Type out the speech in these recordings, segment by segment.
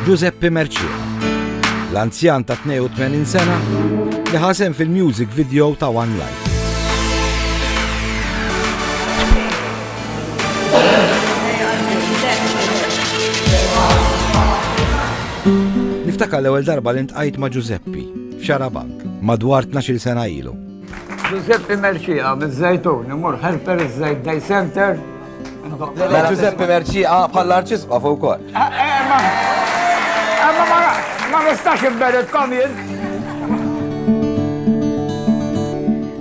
Giuseppe Mercia, l-anzjan ta' 82 sena li ħasem fil-music video ta' One Life. Niftakar l-ewwel darba li ntqajt ma' Giuseppe f'Xarabank madwar 12 sena ilu. Giuseppe Mercia, biz-Zajtun, imur helper iż-Zajt Day Center. Giuseppe Mercia bħall-arċisqof ukoll. Ma nistax imberet kamil.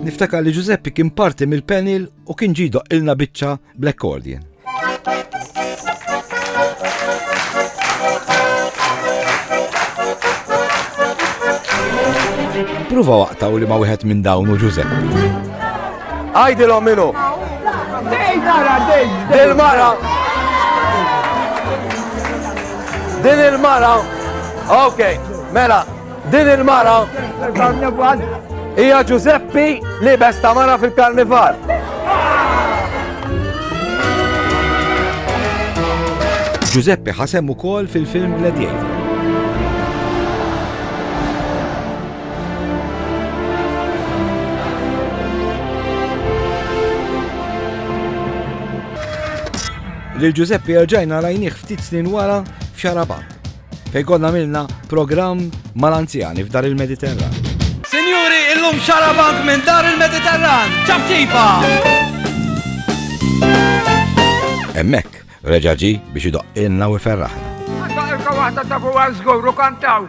Niftakar li Giuseppe kien parti mill-panel u kien ġido ilna biċċa bl-accordion. Pruva waqtaw li ma wieħed minn dawn u Giuseppe. Għajdilhom minnu. Din il-mara. Ok, mela, din il-mara. Hija Giuseppe li besta mara fil-karnival. Giuseppe ħasem ukoll fil-film Gladiator. Lil Giuseppe rġajna rajnih ftit snin wara f'Xarabank, fejn konna għamilna programm mal-anzjani f'Dar il-Mediterran. Sinjuri, illum Xarabank minn Dar il-Mediterran, ċabċipa! Hemmhekk reġa' ġie biex idoqqilna u iferraħna. Għanka waħda ta' fuq żguru kantaw.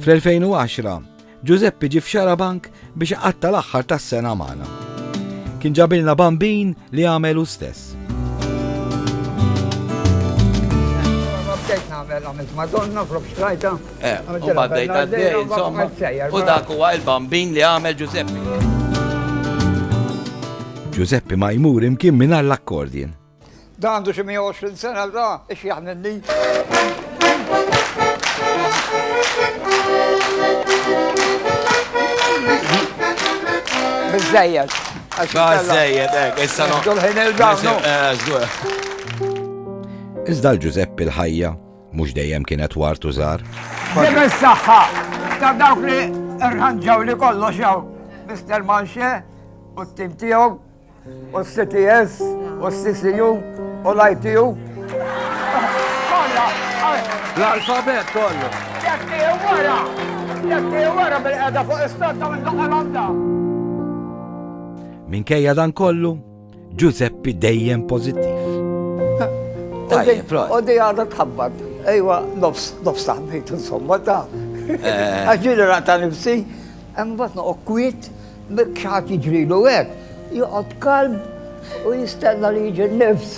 Fl-2010, Giuseppe ġie f'Xarabank biex iqatta l-aħħar tas-sena magħna. Kien ġabilna bambin li għamelu stess. Madonna, frok xtrajta. U baddejt għaddej, insomma. U dak huwa il-bambin li għamel Giuseppe. Giuseppe ma jmur imkien mingħajr l-accordion. Da għandu xi 120 sena da, ix jagħmilni. Bizzejjed. Bizzejjed, issa no. Dolħin il-gawnu. Iżda l-Giuseppe l-ħajja mhux dejjem kienet wartu żgħar. Dim is-saħħa ta' dawk li rħanġaw li kollox jew Mr. Manxe u t-tim tiegħu u s-CTS u s-CCU u l-ITU. L-alfabet kollu. Jekk wara bil-qeda fuq istorta minn doqqalanda. Minkejja dan kollu, Giuseppe dejjem pożittiv. U di għadha tħabbat. Ejwa, nofs taħmejt insomma ta' għaġġili rata nifsi, għambat noqgħod kwiet, xaħat jiġrilu hekk, joqgħod kalb u jistenna li jiġi n-nifs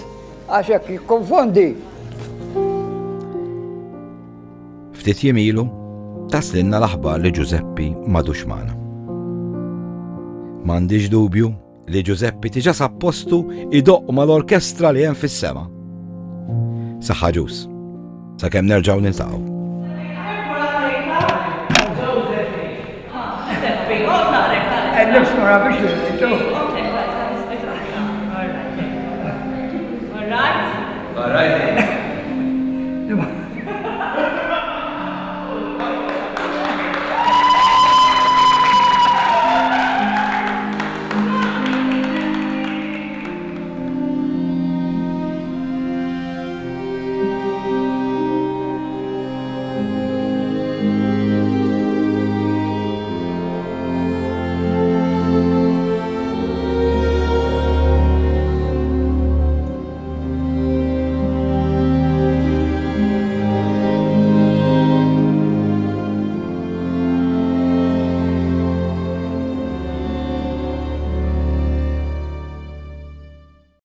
għax hekk jikkonfondi. Ftit jiem ilu, taslinna l-aħbar li Giuseppe m'għadux magħna. M'għandix dubju li Giuseppe tiġa sappostu idoqq mal-orkestra li hemm fis-sema. Saħħa ġus, sakemm nerġgħu niltaqgħu. All right.